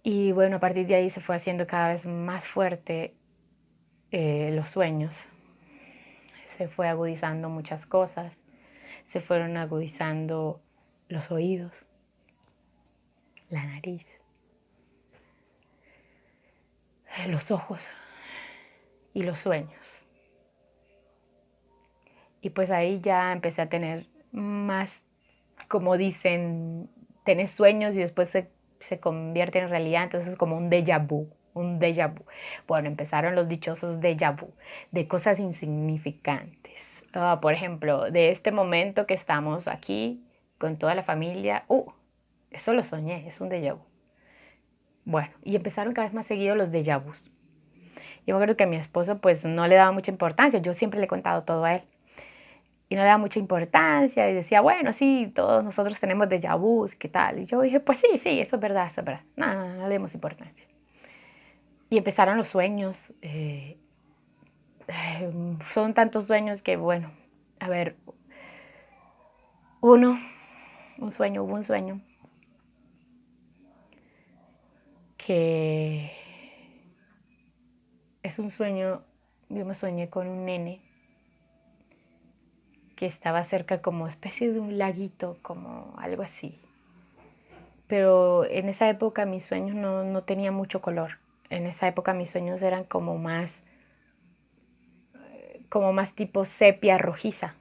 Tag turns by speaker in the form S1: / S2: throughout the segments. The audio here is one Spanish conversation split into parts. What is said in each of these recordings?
S1: Y bueno, a partir de ahí se fue haciendo cada vez más fuerte los sueños. Se fue agudizando muchas cosas, se fueron agudizando los oídos, la nariz, los ojos y los sueños. Y pues ahí ya empecé a tener más, como dicen, tenés sueños y después se convierte en realidad, entonces es como un déjà vu, un déjà vu. Bueno, empezaron los dichosos déjà vu, de cosas insignificantes. Por ejemplo, de este momento que estamos aquí con toda la familia, eso lo soñé, es un déjà vu. Bueno, y empezaron cada vez más seguidos los déjà vus. Yo me acuerdo que a mi esposo pues no le daba mucha importancia, yo siempre le he contado todo a él. Y no le daba mucha importancia y decía, bueno, sí, todos nosotros tenemos déjà vus, ¿qué tal? Y yo dije, pues sí, sí, eso es verdad, eso es verdad. No, no, no le demos importancia. Y empezaron los sueños. Son tantos sueños que, bueno, a ver, hubo un sueño que es un sueño, yo me soñé con un nene que estaba cerca como especie de un laguito, como algo así. Pero en esa época mis sueños no tenían mucho color. En esa época mis sueños eran como más tipo sepia rojiza.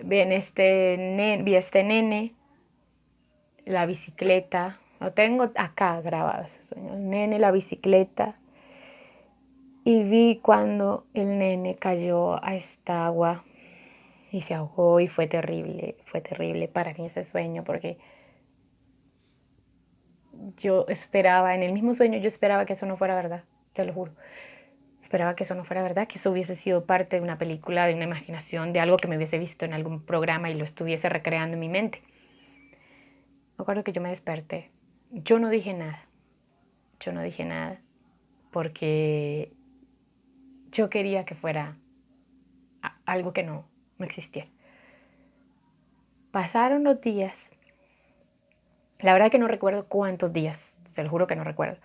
S1: Vi este nene, la bicicleta, lo tengo acá grabado ese sueño, el nene, la bicicleta, y vi cuando el nene cayó a esta agua y se ahogó y fue terrible para mí ese sueño porque yo esperaba, en el mismo sueño yo esperaba que eso no fuera verdad, te lo juro. Esperaba que eso no fuera verdad, que eso hubiese sido parte de una película, de una imaginación, de algo que me hubiese visto en algún programa y lo estuviese recreando en mi mente. Me acuerdo que yo me desperté. Yo no dije nada. Yo no dije nada porque yo quería que fuera algo que no existiera. Pasaron los días. La verdad que no recuerdo cuántos días. Se lo juro que no recuerdo.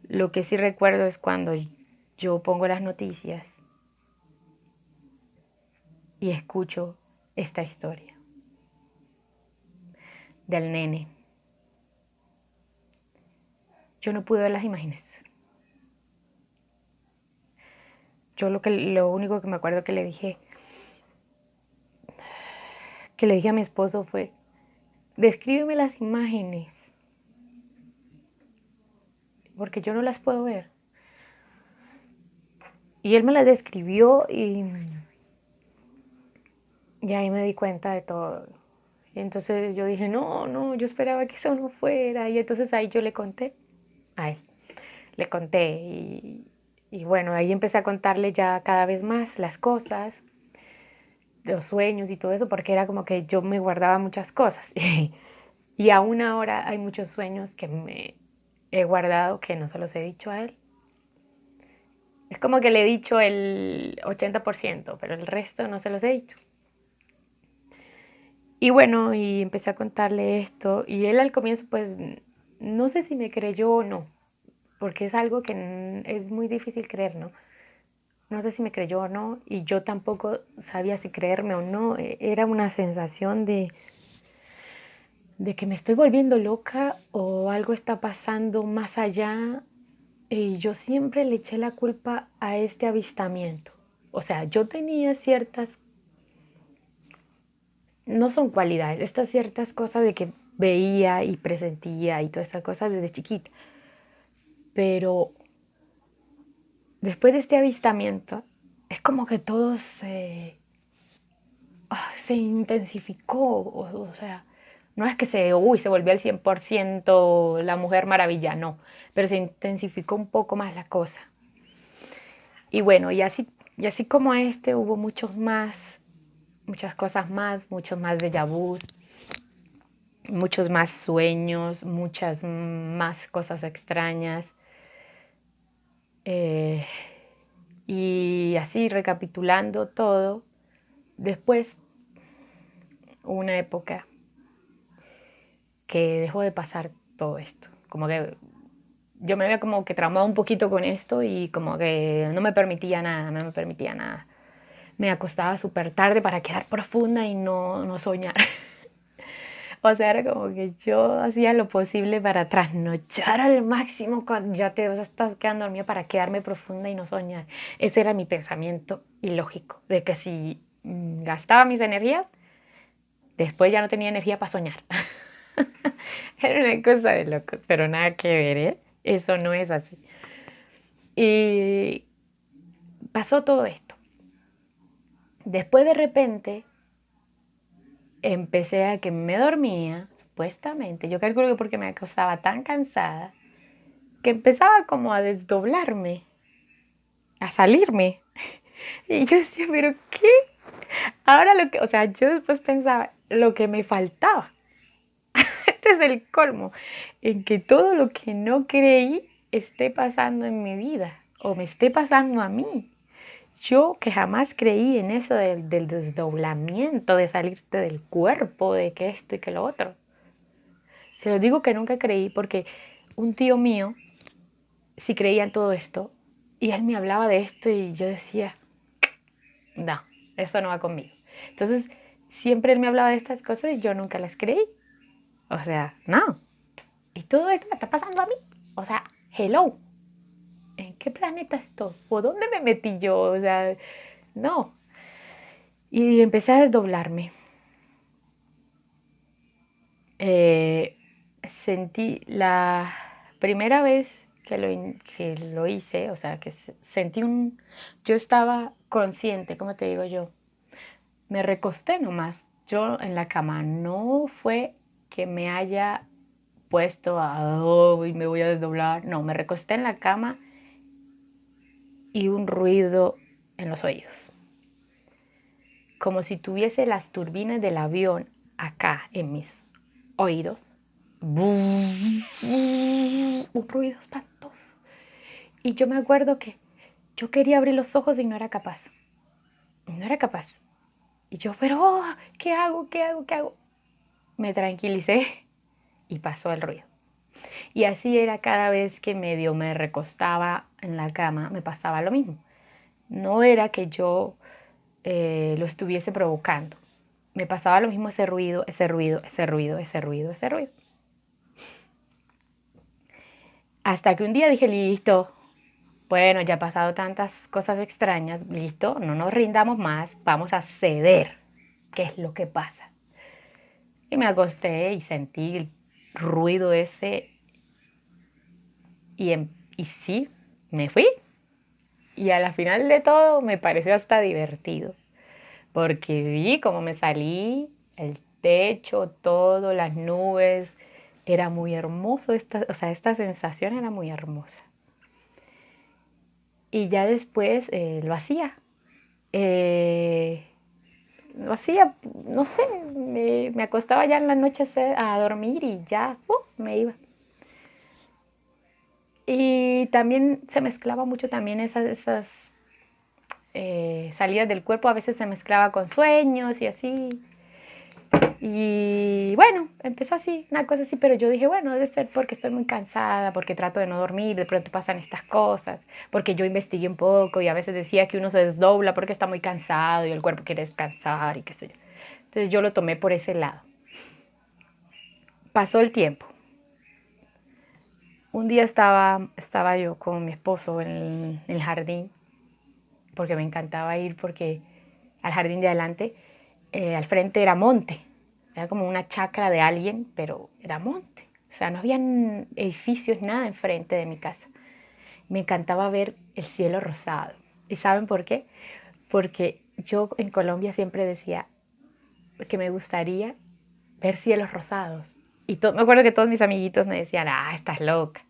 S1: Lo que sí recuerdo es cuando yo pongo las noticias y escucho esta historia del nene. Yo no pude ver las imágenes. Yo lo único que me acuerdo que le dije a mi esposo fue, descríbeme las imágenes, porque yo no las puedo ver. Y él me las describió y ahí me di cuenta de todo. Y entonces yo dije, no, yo esperaba que eso no fuera. Y entonces ahí yo le conté a él, le conté y bueno, ahí empecé a contarle ya cada vez más las cosas, los sueños y todo eso, porque era como que yo me guardaba muchas cosas. Y aún ahora hay muchos sueños que me he guardado que no se los he dicho a él. Es como que le he dicho el 80%, pero el resto no se los he dicho. Y bueno, y empecé a contarle esto y él al comienzo pues no sé si me creyó o no, porque es algo que es muy difícil creer, ¿no? No sé si me creyó o no y yo tampoco sabía si creerme o no. Era una sensación de que me estoy volviendo loca o algo está pasando más allá. Y yo siempre le eché la culpa a este avistamiento. O sea, yo tenía ciertas, no son cualidades, estas ciertas cosas de que veía y presentía y todas esas cosas desde chiquita. Pero después de este avistamiento, es como que todo se intensificó. O sea, no es que se volvió al 100% la Mujer Maravilla, no. Pero se intensificó un poco más la cosa. Y bueno, y así como este, hubo muchas cosas más, muchos más déjà vus, muchos más sueños, muchas más cosas extrañas. Eh, y así recapitulando todo, después hubo una época que dejó de pasar todo esto. como que yo me había como que traumado un poquito con esto y como que no me permitía nada, no me permitía nada. Me acostaba súper tarde para quedar profunda y no soñar. O sea, era como que yo hacía lo posible para trasnochar al máximo cuando ya te estás quedando dormida para quedarme profunda y no soñar. Ese era mi pensamiento ilógico, de que si gastaba mis energías, después ya no tenía energía para soñar. Era una cosa de locos, pero nada que ver, ¿eh? Eso no es así. Y pasó todo esto. Después de repente empecé a que me dormía, supuestamente. Yo calculo que porque me acostaba tan cansada que empezaba como a desdoblarme, a salirme. Y yo decía, pero ¿qué? Ahora lo que, o sea, yo después pensaba, lo que me faltaba. Este es el colmo, en que todo lo que no creí esté pasando en mi vida o me esté pasando a mí. Yo que jamás creí en eso del desdoblamiento, de salirte del cuerpo, de que esto y que lo otro. Se lo digo que nunca creí porque un tío mío sí creía en todo esto y él me hablaba de esto y yo decía, no, eso no va conmigo. Entonces, siempre él me hablaba de estas cosas y yo nunca las creí. O sea, no. Y todo esto me está pasando a mí. O sea, hello. ¿En qué planeta estoy? ¿O dónde me metí yo? O sea, no. Y empecé a desdoblarme. Eh, Sentí la primera vez que lo hice, o sea, que sentí un... Yo estaba consciente, ¿cómo te digo yo? Me recosté nomás. Yo en la cama no fue que me haya puesto a, oh, y me voy a desdoblar. No, me recosté en la cama y un ruido en los oídos. Como si tuviese las turbinas del avión acá en mis oídos. Un ruido espantoso. Y yo me acuerdo que yo quería abrir los ojos y no era capaz. No era capaz. Y yo, pero, oh, ¿qué hago? ¿Qué hago? ¿Qué hago? Me tranquilicé y pasó el ruido. Y así era cada vez que medio me recostaba en la cama, me pasaba lo mismo. No era que yo lo estuviese provocando. Me pasaba lo mismo ese ruido, ese ruido, ese ruido, ese ruido, ese ruido. Hasta que un día dije, listo, bueno, ya ha pasado tantas cosas extrañas, listo, no nos rindamos más, vamos a ceder. ¿Qué es lo que pasa? Y me acosté y sentí el ruido ese y sí, me fui. Y a la final de todo me pareció hasta divertido, porque vi cómo me salí, el techo, todo, las nubes, era muy hermoso, o sea, esta sensación era muy hermosa. Y ya después eh, lo hacía, no sé, me acostaba ya en la noche a dormir y ya me iba. Y también se mezclaba mucho también esas salidas del cuerpo, a veces se mezclaba con sueños y así. Y bueno, empezó así, una cosa así, pero yo dije, bueno, debe ser porque estoy muy cansada, porque trato de no dormir, de pronto pasan estas cosas, porque yo investigué un poco y a veces decía que uno se desdobla porque está muy cansado y el cuerpo quiere descansar y qué sé yo. Entonces yo lo tomé por ese lado. Pasó el tiempo. Un día estaba yo con mi esposo en el jardín, porque me encantaba ir porque al jardín de adelante, al frente era monte, era como una chacra de alguien, pero era monte. O sea, no habían edificios, nada enfrente de mi casa. Me encantaba ver el cielo rosado. ¿Y saben por qué? Porque yo en Colombia siempre decía que me gustaría ver cielos rosados. Y me acuerdo que todos mis amiguitos me decían, ah, estás loca.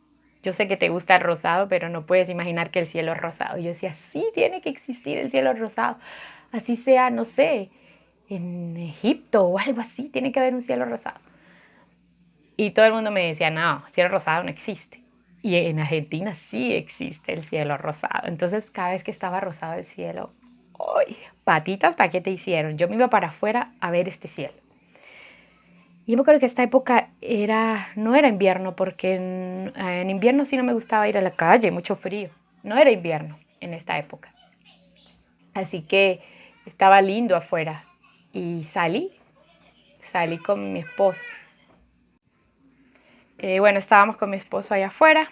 S1: Yo sé que te gusta el rosado, pero no puedes imaginar que el cielo es rosado. Y yo decía, sí, tiene que existir el cielo rosado. Así sea, no sé, en Egipto o algo así, tiene que haber un cielo rosado. Y todo el mundo me decía, no, cielo rosado no existe. Y en Argentina sí existe el cielo rosado. Entonces, cada vez que estaba rosado el cielo, ¡ay! Patitas, ¿para qué te hicieron? Yo me iba para afuera a ver este cielo. Y yo me acuerdo que esta época no era invierno, porque en invierno sí no me gustaba ir a la calle, mucho frío. No era invierno en esta época. Así que estaba lindo afuera. Y salí con mi esposo. Bueno, estábamos con mi esposo allá afuera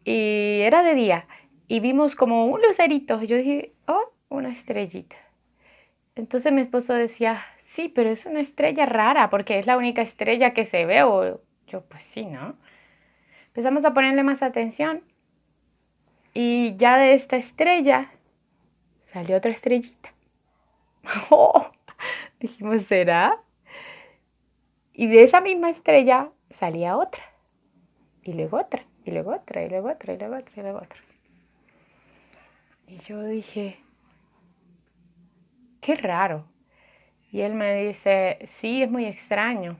S1: y era de día y vimos como un lucerito. Yo dije, oh, una estrellita. Entonces mi esposo decía, sí, pero es una estrella rara porque es la única estrella que se ve. O yo, pues sí, ¿no? Empezamos a ponerle más atención y ya de esta estrella salió otra estrellita. Oh, dijimos, ¿será? Y de esa misma estrella salía otra, y luego otra, y luego otra, y luego otra, y luego otra, y luego otra. Y yo dije, qué raro. Y él me dice, sí, es muy extraño.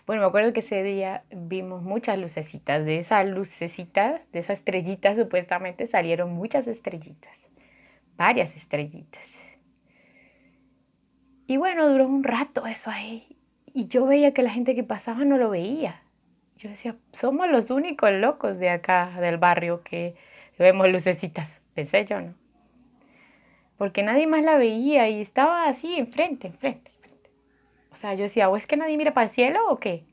S1: Bueno, me acuerdo que ese día vimos muchas lucecitas. De esa lucecita, de esa estrellita supuestamente salieron muchas estrellitas, varias estrellitas. Y bueno, duró un rato eso ahí. Y yo veía que la gente que pasaba no lo veía. Yo decía, somos los únicos locos de acá, del barrio, que vemos lucecitas. Pensé yo, ¿no? Porque nadie más la veía y estaba así enfrente, enfrente. O sea, yo decía, ¿o es que nadie mira para el cielo o qué?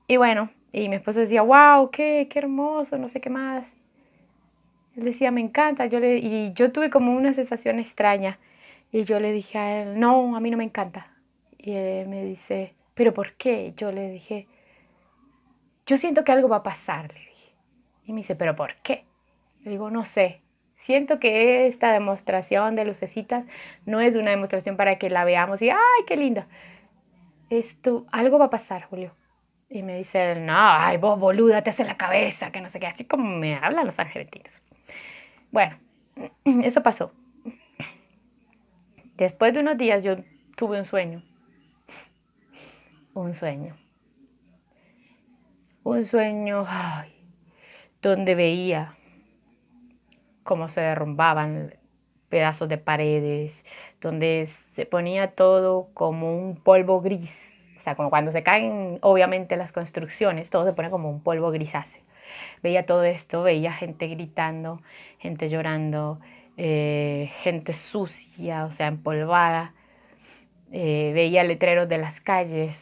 S1: Y bueno, y mi esposo decía, wow, qué hermoso, no sé qué más. Él decía, me encanta. Y yo tuve como una sensación extraña. Y yo le dije a él, no, a mí no me encanta. Y él me dice, ¿pero por qué? Yo le dije, yo siento que algo va a pasar, le dije. Y me dice, ¿pero por qué? Le digo, no sé. Siento que esta demostración de lucecitas no es una demostración para que la veamos y, ¡ay, qué linda! Esto, algo va a pasar, Julio. Y me dice, no, ay, vos boluda, te hace la cabeza, que no sé qué, así como me hablan los argentinos. Bueno, eso pasó. Después de unos días yo tuve un sueño, un sueño, ay, donde veía cómo se derrumbaban pedazos de paredes, donde se ponía todo como un polvo gris. O sea, como cuando se caen, obviamente, las construcciones, todo se pone como un polvo grisáceo. Veía todo esto, veía gente gritando, gente llorando, gente sucia, o sea, empolvada. Veía letreros de las calles,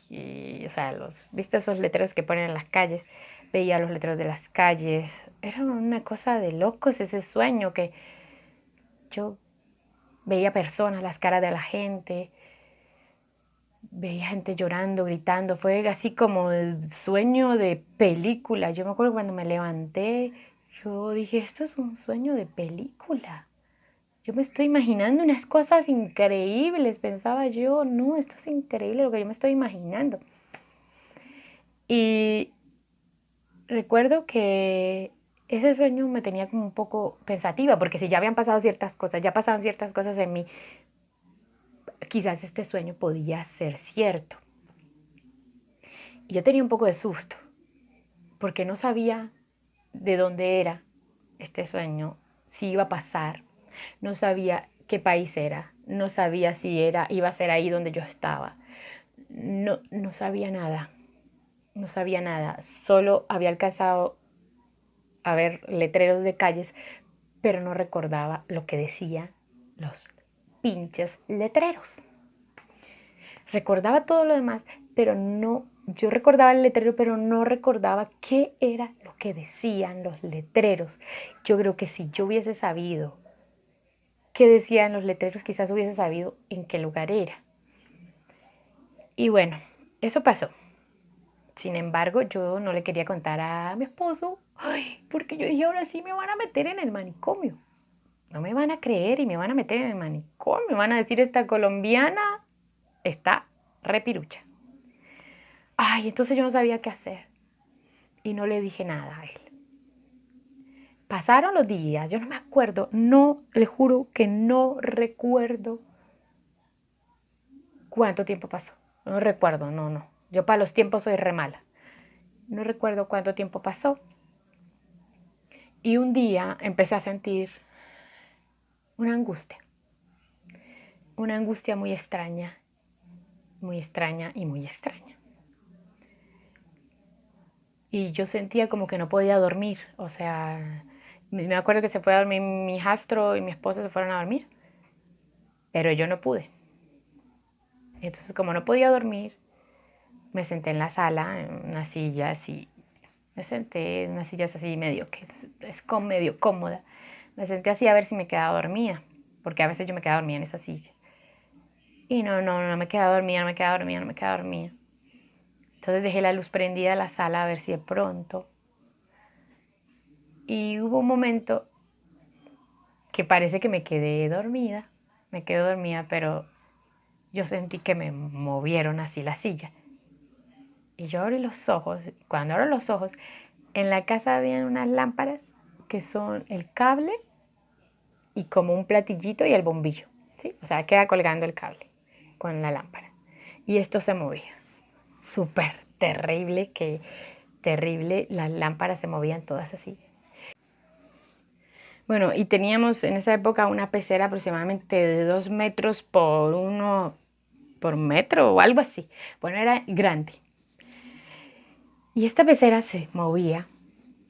S1: o sea, ¿viste esos letreros que ponen en las calles? Veía los letreros de las calles. Era una cosa de locos ese sueño que yo veía personas, las caras de la gente, veía gente llorando, gritando. Fue así como el sueño de película. Yo me acuerdo cuando me levanté, yo dije, esto es un sueño de película. Yo me estoy imaginando unas cosas increíbles, pensaba yo, no, esto es increíble lo que yo me estoy imaginando. Y recuerdo que ese sueño me tenía como un poco pensativa, porque si ya habían pasado ciertas cosas, ya pasaban ciertas cosas en mí, quizás este sueño podía ser cierto. Y yo tenía un poco de susto, porque no sabía de dónde era este sueño, si iba a pasar, no sabía qué país era, no sabía si iba a ser ahí donde yo estaba, no sabía nada, no sabía nada, solo había alcanzado a ver letreros de calles, pero no recordaba lo que decían los pinches letreros. Recordaba todo lo demás, pero no, yo recordaba el letrero, pero no recordaba qué era lo que decían los letreros. Yo creo que si yo hubiese sabido qué decían los letreros, quizás hubiese sabido en qué lugar era. Y bueno, eso pasó. Sin embargo, yo no le quería contar a mi esposo, ay, porque yo dije, ahora sí me van a meter en el manicomio. No me van a creer y me van a meter en el manicomio. Me van a decir, esta colombiana está repirucha. Ay, entonces yo no sabía qué hacer. Y no le dije nada a él. Pasaron los días, yo no me acuerdo, no, le juro que no recuerdo cuánto tiempo pasó. No recuerdo, no. Yo para los tiempos soy re mala. No recuerdo cuánto tiempo pasó. Y un día empecé a sentir una angustia. una angustia muy extraña y muy extraña. Y yo sentía como que no podía dormir, o sea, me acuerdo que se fue a dormir mi hijastro y mi esposa se fueron a dormir, pero yo no pude. Entonces, como no podía dormir, me senté en la sala, en una silla así, me senté en unas sillas así medio que es medio cómoda. Me senté así a ver si me quedaba dormida, porque a veces yo me quedaba dormida en esa silla. Y no me quedaba dormida, no me quedaba dormida, no me quedaba dormida. Entonces dejé la luz prendida en la sala a ver si de pronto. Y hubo un momento que parece que me quedé dormida, pero yo sentí que me movieron así la silla. Y yo abrí los ojos, cuando abro los ojos, en la casa habían unas lámparas que son el cable y como un platillito y el bombillo, ¿sí? O sea, queda colgando el cable con la lámpara. Y esto se movía. Súper terrible, terrible, las lámparas se movían todas así. Bueno, y teníamos en esa época una pecera aproximadamente de 2 metros por 1 por metro o algo así. Bueno, era grande. Y esta pecera se movía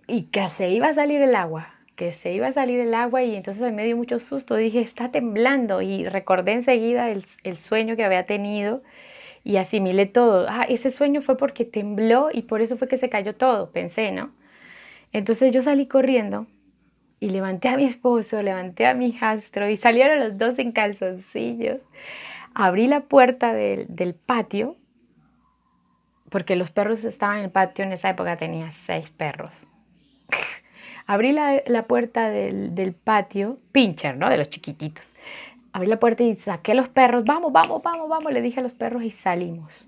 S1: y que se iba a salir el agua, que se iba a salir el agua y entonces me dio mucho susto. Dije, está temblando y recordé enseguida el sueño que había tenido y asimilé todo. Ah, ese sueño fue porque tembló y por eso fue que se cayó todo, pensé, ¿no? Entonces yo salí corriendo y levanté a mi esposo, levanté a mi hijastro y salieron los dos en calzoncillos. Abrí la puerta del patio, porque los perros estaban en el patio, en esa época tenía 6 perros. Abrí la puerta del patio, pincher, ¿no? De los chiquititos. Abrí la puerta y saqué a los perros, vamos, vamos, vamos, vamos, le dije a los perros y salimos.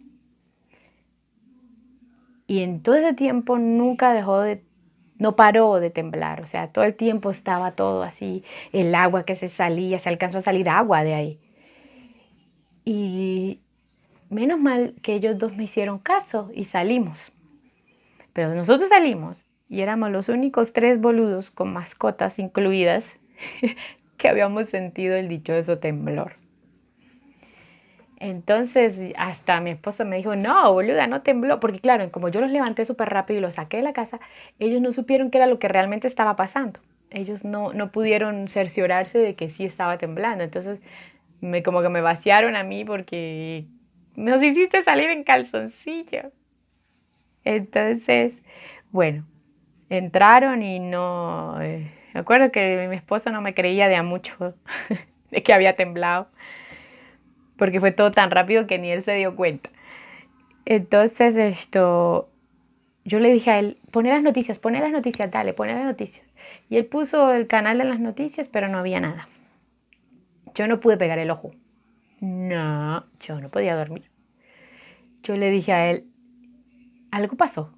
S1: Y en todo ese tiempo no paró de temblar, o sea, todo el tiempo estaba todo así, el agua que se salía, se alcanzó a salir agua de ahí. Y menos mal que ellos dos me hicieron caso y salimos. Pero nosotros salimos y éramos los únicos 3 boludos con mascotas incluidas que habíamos sentido el dichoso temblor. Entonces hasta mi esposo me dijo, no, boluda, no tembló, porque claro, como yo los levanté súper rápido y los saqué de la casa, ellos no supieron qué era lo que realmente estaba pasando. Ellos no pudieron cerciorarse de que sí estaba temblando. Entonces como que me vaciaron a mí porque nos hiciste salir en calzoncillo. Entonces, bueno, entraron y no... me acuerdo que mi esposo no me creía de a mucho de que había temblado, porque fue todo tan rápido que ni él se dio cuenta. Entonces, yo le dije a él, poné las noticias, dale, poné las noticias. Y él puso el canal de las noticias, pero no había nada. Yo no pude pegar el ojo. No, yo no podía dormir. Yo le dije a él, algo pasó.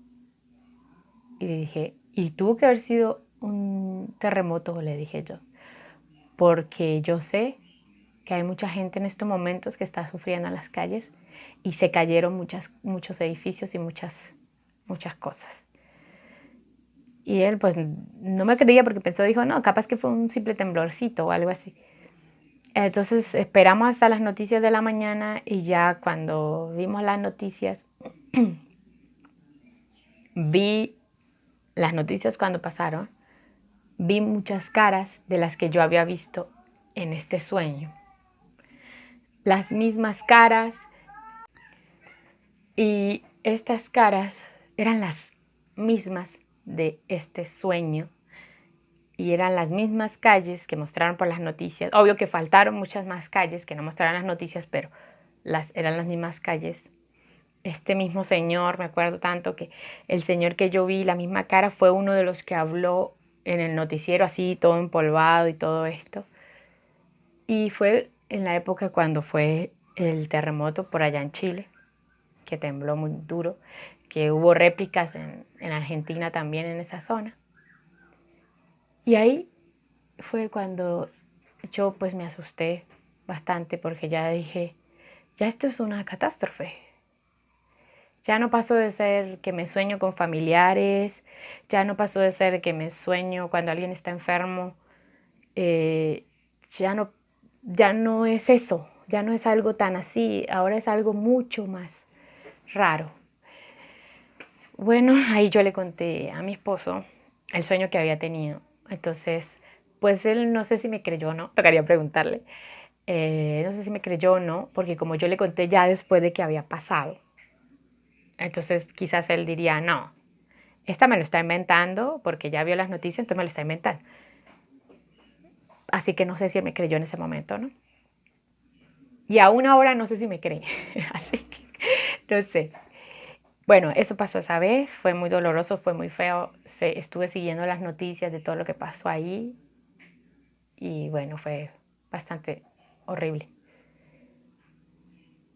S1: Y le dije, y tuvo que haber sido un terremoto, le dije yo, porque yo sé que hay mucha gente en estos momentos que está sufriendo en las calles y se cayeron muchos edificios y muchas cosas. Y él pues no me creía porque dijo, no, capaz que fue un simple temblorcito o algo así. Entonces esperamos hasta las noticias de la mañana y ya cuando vimos las noticias, vi las noticias cuando pasaron, vi muchas caras de las que yo había visto en este sueño. Las mismas caras y estas caras eran las mismas de este sueño y eran las mismas calles que mostraron por las noticias. Obvio que faltaron muchas más calles que no mostraron las noticias, pero eran las mismas calles. Este mismo señor, me acuerdo tanto que el señor que yo vi, la misma cara, fue uno de los que habló en el noticiero así, todo empolvado y todo esto. Y fue en la época cuando fue el terremoto por allá en Chile, que tembló muy duro, que hubo réplicas en Argentina también en esa zona. Y ahí fue cuando yo pues me asusté bastante porque ya dije, ya esto es una catástrofe. Ya no pasó de ser que me sueño con familiares, ya no pasó de ser que me sueño cuando alguien está enfermo, ya no es eso, Ya no es algo tan así, ahora es algo mucho más raro. Bueno, ahí yo le conté a mi esposo el sueño que había tenido. Entonces, pues él no sé si me creyó o no, tocaría preguntarle. No sé si me creyó o no, porque como yo le conté ya después de que había pasado, entonces quizás él diría, no, esta me lo está inventando porque ya vio las noticias, entonces me lo está inventando. Así que no sé si él me creyó en ese momento, ¿no? Y aún ahora no sé si me cree. Así que no sé. Bueno, eso pasó esa vez, fue muy doloroso, fue muy feo. Estuve siguiendo las noticias de todo lo que pasó ahí y bueno, fue bastante horrible.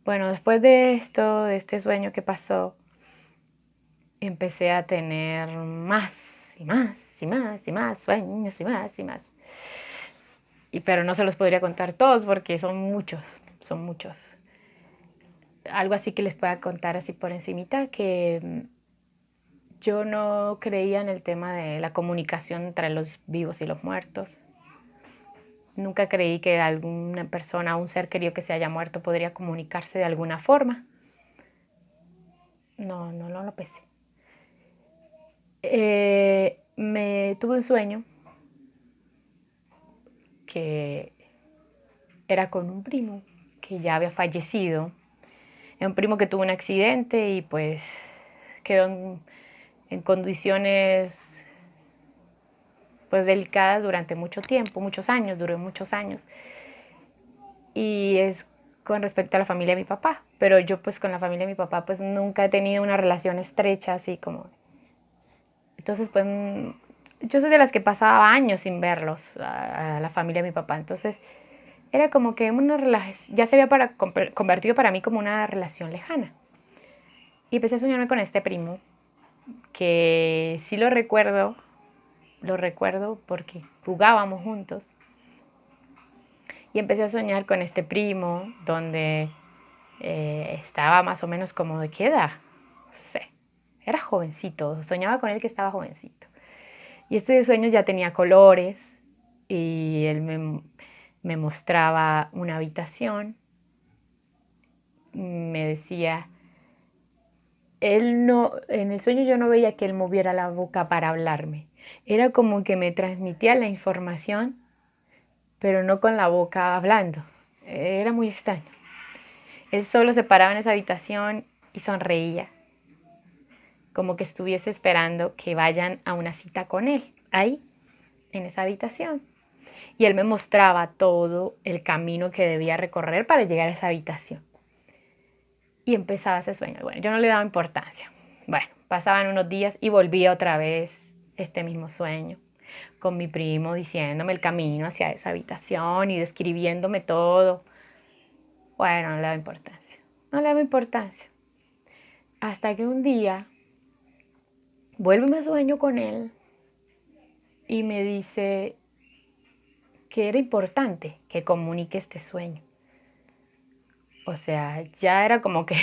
S1: Bueno, después de esto, de este sueño que pasó, empecé a tener más y más y más y más sueños y más y más. Pero no se los podría contar todos porque son muchos, son muchos. Algo así que les pueda contar así por encimita, que yo no creía en el tema de la comunicación entre los vivos y los muertos. Nunca creí que alguna persona, un ser querido que se haya muerto podría comunicarse de alguna forma. No, no lo pensé. Me tuve un sueño que era con un primo que ya había fallecido. Era un primo que tuvo un accidente y pues quedó en condiciones pues delicadas durante mucho tiempo, muchos años, duró muchos años. Y es con respecto a la familia de mi papá, pero yo pues con la familia de mi papá pues nunca he tenido una relación estrecha así como... Entonces pues yo soy de las que pasaba años sin verlos, a la familia de mi papá, entonces era como que una relación, ya se había convertido para mí como una relación lejana. Y empecé a soñarme con este primo, que sí lo recuerdo porque jugábamos juntos. Y empecé a soñar con este primo, donde estaba más o menos como de qué edad, no sé, era jovencito, soñaba con él que estaba jovencito. Y este sueño ya tenía colores y él me mostraba una habitación, me decía, él no, en el sueño yo no veía que él moviera la boca para hablarme, era como que me transmitía la información, pero no con la boca hablando, era muy extraño. Él solo se paraba en esa habitación y sonreía, como que estuviese esperando que vayan a una cita con él, ahí, en esa habitación. Y él me mostraba todo el camino que debía recorrer para llegar a esa habitación. Y empezaba ese sueño. Bueno, yo no le daba importancia. Bueno, pasaban unos días y volvía otra vez este mismo sueño, con mi primo diciéndome el camino hacia esa habitación y describiéndome todo. Bueno, no le daba importancia. No le daba importancia. Hasta que un día vuelvo y me sueño con él y me dice que era importante que comunique este sueño. O sea, ya era como que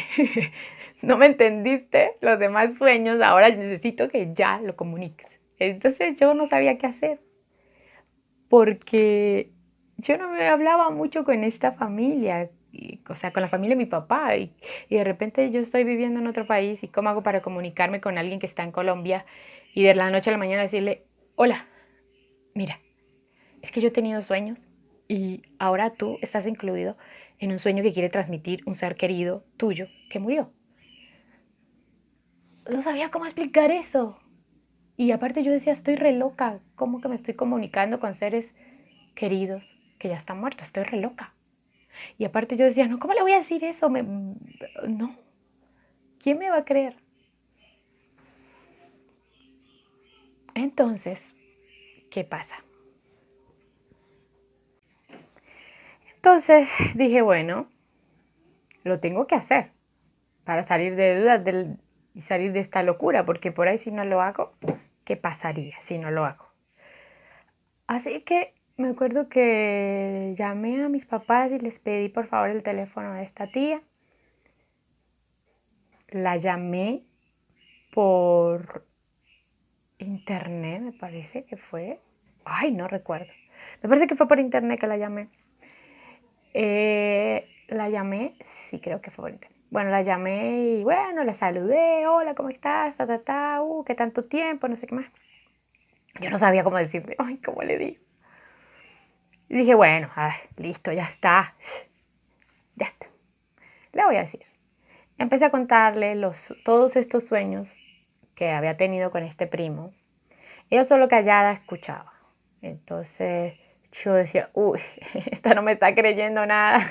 S1: no me entendiste los demás sueños, ahora necesito que ya lo comuniques. Entonces yo no sabía qué hacer, porque yo no me hablaba mucho con esta familia, o sea, con la familia de mi papá, y de repente yo estoy viviendo en otro país y cómo hago para comunicarme con alguien que está en Colombia y de la noche a la mañana decirle, hola, mira, es que yo he tenido sueños y ahora tú estás incluido en un sueño que quiere transmitir un ser querido tuyo que murió. No sabía cómo explicar eso. Y aparte yo decía, estoy re loca, ¿cómo que me estoy comunicando con seres queridos que ya están muertos? Estoy re loca. Y aparte yo decía, no, ¿cómo le voy a decir eso? No, ¿quién me va a creer? Entonces, ¿qué pasa? Entonces dije, bueno, lo tengo que hacer para salir de dudas y salir de esta locura, porque por ahí si no lo hago, ¿qué pasaría si no lo hago? Así que me acuerdo que llamé a mis papás y les pedí por favor el teléfono de esta tía. La llamé por internet, me parece que fue. Ay, no recuerdo. Me parece que fue por internet que la llamé. la llamé, sí creo que fue bonita. Bueno, la llamé y bueno, la saludé, hola, ¿cómo estás? Ta, ta, ta, qué tanto tiempo, no sé qué más. Yo no sabía cómo decirle, ay, ¿cómo le digo? Y dije, bueno, listo, ya está, ya está. Le voy a decir. Empecé a contarle todos estos sueños que había tenido con este primo. Ella solo callada escuchaba. Entonces yo decía, uy, esta no me está creyendo nada.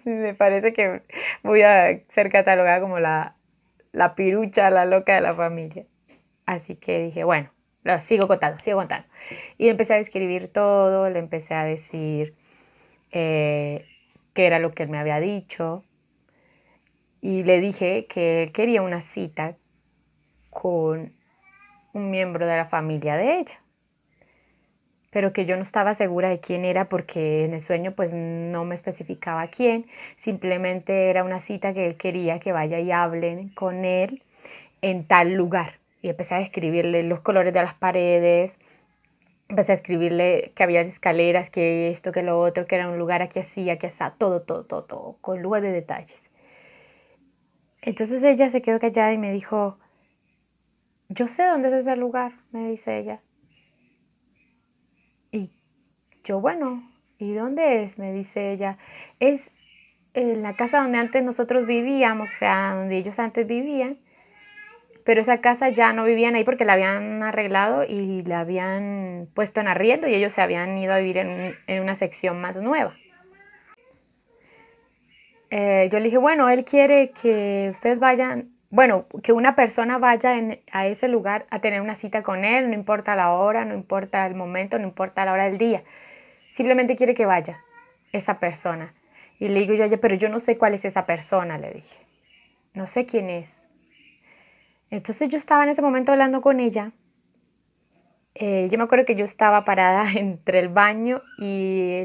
S1: Me parece que voy a ser catalogada como la pirucha, la loca de la familia. Así que dije, bueno, lo sigo contando, sigo contando. Y empecé a describir todo, le empecé a decir qué era lo que él me había dicho. Y le dije que él quería una cita con un miembro de la familia de ella, pero que yo no estaba segura de quién era porque en el sueño pues no me especificaba quién, simplemente era una cita que él quería que vaya y hablen con él en tal lugar. Y empecé a describirle los colores de las paredes, empecé a escribirle que había escaleras, que esto, que lo otro, que era un lugar aquí así, aquí así, todo, todo, todo, todo, con lujo de detalles. Entonces ella se quedó callada y me dijo, yo sé dónde es ese lugar, me dice ella. Y yo, bueno, ¿y dónde es? Me dice ella. Es en la casa donde antes nosotros vivíamos, o sea, donde ellos antes vivían, pero esa casa ya no vivían ahí porque la habían arreglado y la habían puesto en arriendo y ellos se habían ido a vivir en una sección más nueva. Yo le dije, bueno, él quiere que ustedes vayan, bueno, que una persona vaya a ese lugar a tener una cita con él, no importa la hora, no importa el momento, no importa la hora del día. Simplemente quiere que vaya esa persona. Y le digo yo a ella, pero yo no sé cuál es esa persona, le dije. No sé quién es. Entonces yo estaba en ese momento hablando con ella. Yo me acuerdo que yo estaba parada entre el baño y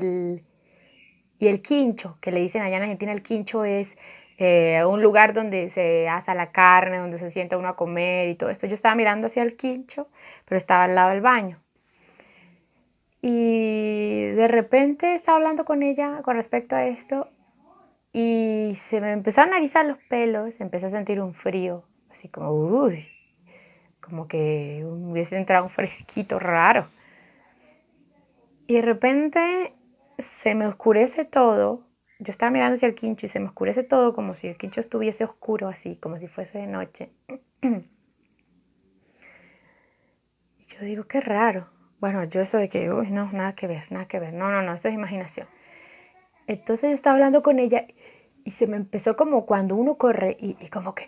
S1: el quincho, que le dicen allá en Argentina, el quincho es un lugar donde se asa la carne, donde se sienta uno a comer y todo esto. Yo estaba mirando hacia el quincho, pero estaba al lado del baño. Y de repente estaba hablando con ella con respecto a esto y se me empezaron a erizar los pelos, empecé a sentir un frío, así como, uy, como que hubiese entrado un fresquito raro. Y de repente se me oscurece todo. Yo estaba mirando hacia el quincho y se me oscurece todo como si el quincho estuviese oscuro así, como si fuese de noche. Y yo digo, qué raro. Bueno, yo eso de que, uy, no, nada que ver, nada que ver. No, no, no, eso es imaginación. Entonces yo estaba hablando con ella y se me empezó como cuando uno corre y como que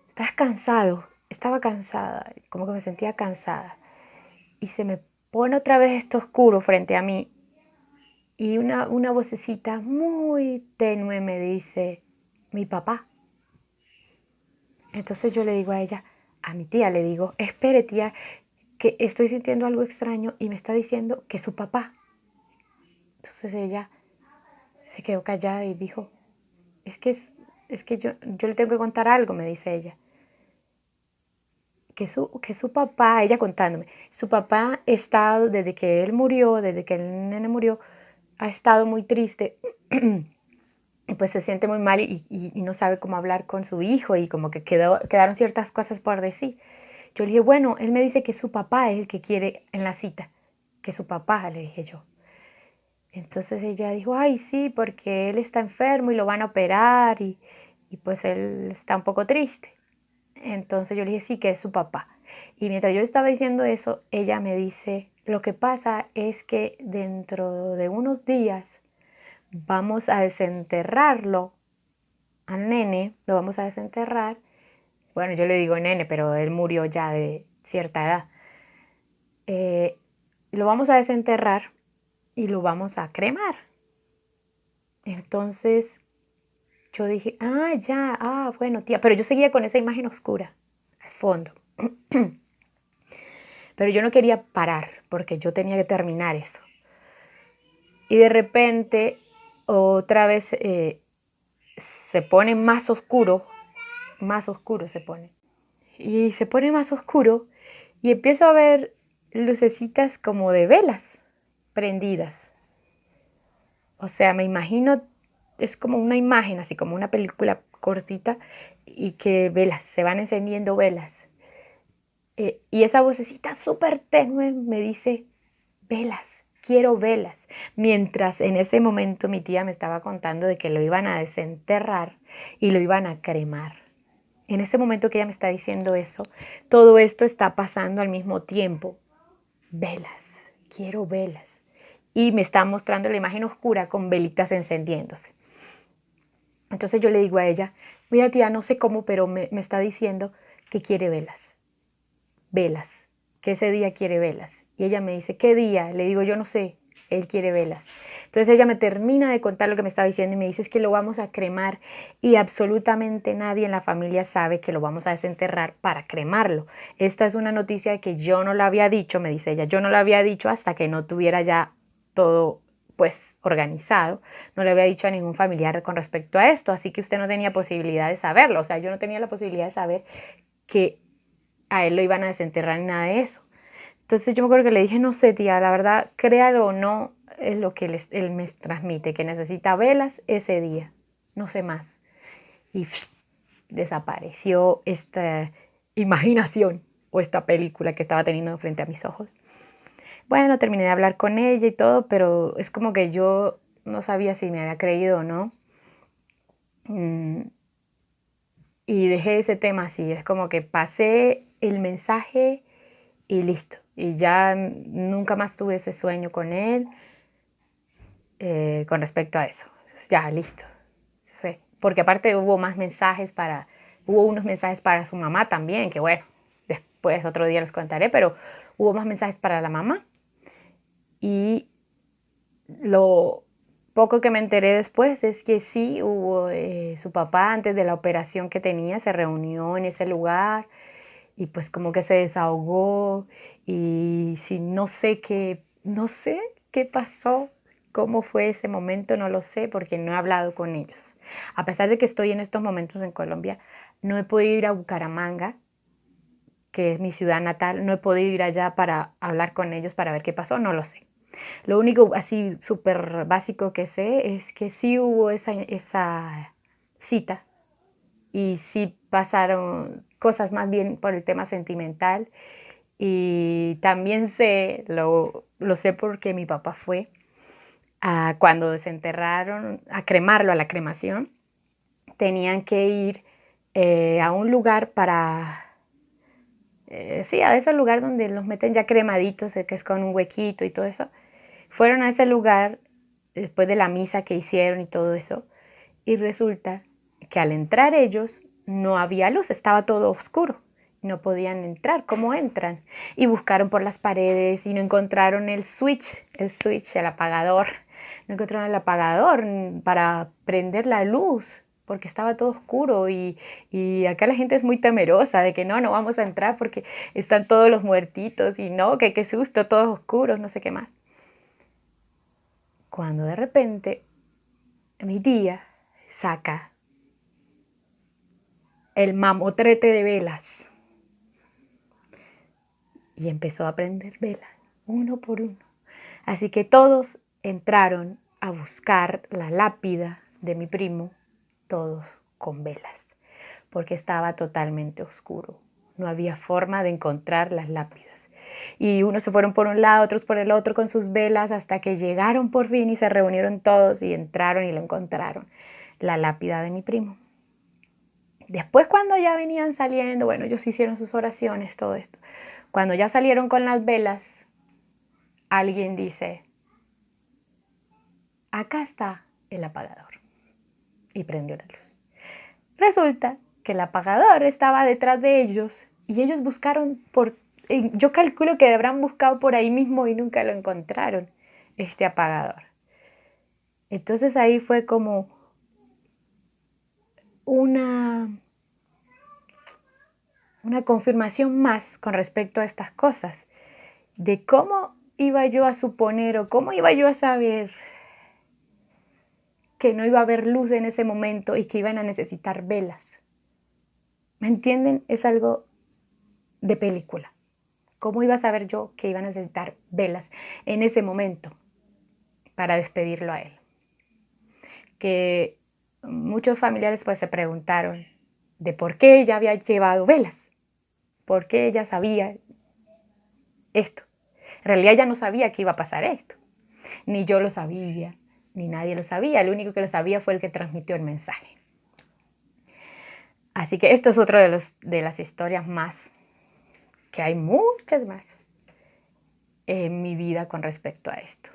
S1: estás cansado. Estaba cansada, como que me sentía cansada. Y se me pone otra vez esto oscuro frente a mí y una vocecita muy tenue me dice, mi papá. Entonces yo le digo a ella, a mi tía, le digo, espere tía, que estoy sintiendo algo extraño y me está diciendo que es su papá. Entonces ella se quedó callada y dijo, es que yo le tengo que contar algo, me dice ella. Que su papá, ella contándome, su papá ha estado, desde que él murió, desde que el nene murió, ha estado muy triste y pues se siente muy mal y no sabe cómo hablar con su hijo y como que quedaron ciertas cosas por decir. Yo le dije, bueno, él me dice que su papá es el que quiere en la cita, que su papá, le dije yo. Entonces ella dijo, ay, sí, porque él está enfermo y lo van a operar y pues él está un poco triste. Entonces yo le dije, sí, que es su papá. Y mientras yo estaba diciendo eso, ella me dice, lo que pasa es que dentro de unos días vamos a desenterrarlo al nene, lo vamos a desenterrar. Bueno, yo le digo nene, pero él murió ya de cierta edad. Eh, lo vamos a desenterrar y lo vamos a cremar. Entonces yo dije, ya, bueno, tía, pero yo seguía con esa imagen oscura al fondo. Pero yo no quería parar porque yo tenía que terminar eso. Y de repente otra vez se pone más oscuro se pone. Y se pone más oscuro y empiezo a ver lucecitas como de velas prendidas. O sea, me imagino es como una imagen, así como una película cortita, y que velas, se van encendiendo velas. Y esa vocecita súper tenue me dice, velas, quiero velas. Mientras en ese momento mi tía me estaba contando de que lo iban a desenterrar y lo iban a cremar. En ese momento que ella me está diciendo eso, todo esto está pasando al mismo tiempo. Velas, quiero velas. Y me está mostrando la imagen oscura con velitas encendiéndose. Entonces yo le digo a ella, mira tía, no sé cómo, pero me está diciendo que quiere velas. Velas, que ese día quiere velas. Y ella me dice, ¿qué día? Le digo, yo no sé, él quiere velas. Entonces ella me termina de contar lo que me estaba diciendo y me dice, es que lo vamos a cremar y absolutamente nadie en la familia sabe que lo vamos a desenterrar para cremarlo. Esta es una noticia que yo no la había dicho, me dice ella, yo no la había dicho hasta que no tuviera ya todo pues organizado, no le había dicho a ningún familiar con respecto a esto, así que usted no tenía posibilidad de saberlo, o sea, yo no tenía la posibilidad de saber que a él lo iban a desenterrar ni nada de eso. Entonces yo me acuerdo que le dije, no sé tía, la verdad, créalo o no, es lo que él me transmite, que necesita velas ese día, no sé más. Y desapareció esta imaginación o esta película que estaba teniendo frente a mis ojos. Bueno, terminé de hablar con ella y todo, pero es como que yo no sabía si me había creído o no. Y dejé ese tema así, es como que pasé el mensaje y listo. Y ya nunca más tuve ese sueño con él con respecto a eso. Ya, listo. Fue. Porque aparte hubo unos mensajes para su mamá también, que bueno, después otro día los contaré, pero hubo más mensajes para la mamá. Y lo poco que me enteré después es que sí hubo, su papá antes de la operación que tenía, se reunió en ese lugar y pues como que se desahogó y si no sé qué pasó, cómo fue ese momento, no lo sé porque no he hablado con ellos. A pesar de que estoy en estos momentos en Colombia, no he podido ir a Bucaramanga, que es mi ciudad natal, no he podido ir allá para hablar con ellos para ver qué pasó, no lo sé. Lo único así súper básico que sé es que sí hubo esa cita y sí pasaron cosas más bien por el tema sentimental y también lo sé porque mi papá fue cuando desenterraron, a cremarlo, a la cremación, tenían que ir a un lugar sí, a ese lugar donde los meten ya cremaditos, que es con un huequito y todo eso. Fueron a ese lugar después de la misa que hicieron y todo eso, y resulta que al entrar ellos no había luz, estaba todo oscuro, no podían entrar. ¿Cómo entran? Y buscaron por las paredes y no encontraron el switch, el apagador, no encontraron el apagador para prender la luz porque estaba todo oscuro y acá la gente es muy temerosa de que no vamos a entrar porque están todos los muertitos y no, que qué susto, todos oscuros, no sé qué más. Cuando de repente mi tía saca el mamotrete de velas y empezó a prender velas, uno por uno. Así que todos entraron a buscar la lápida de mi primo, todos con velas, porque estaba totalmente oscuro. No había forma de encontrar las lápidas. Y unos se fueron por un lado, otros por el otro con sus velas, hasta que llegaron por fin y se reunieron todos y entraron y lo encontraron, la lápida de mi primo. Después cuando ya venían saliendo, bueno, ellos hicieron sus oraciones, todo esto. Cuando ya salieron con las velas, alguien dice, acá está el apagador. Y prendió la luz. Resulta que el apagador estaba detrás de ellos y ellos buscaron yo calculo que habrán buscado por ahí mismo y nunca lo encontraron, este apagador. Entonces ahí fue como una confirmación más con respecto a estas cosas, de cómo iba yo a suponer o cómo iba yo a saber que no iba a haber luz en ese momento y que iban a necesitar velas. ¿Me entienden? Es algo de película. ¿Cómo iba a saber yo que iba a necesitar velas en ese momento para despedirlo a él? que muchos familiares pues se preguntaron de por qué ella había llevado velas, por qué ella sabía esto. En realidad ella no sabía que iba a pasar esto, ni yo lo sabía, ni nadie lo sabía, el único que lo sabía fue el que transmitió el mensaje. Así que esto es otro de las historias más, que hay muchas más en mi vida con respecto a esto.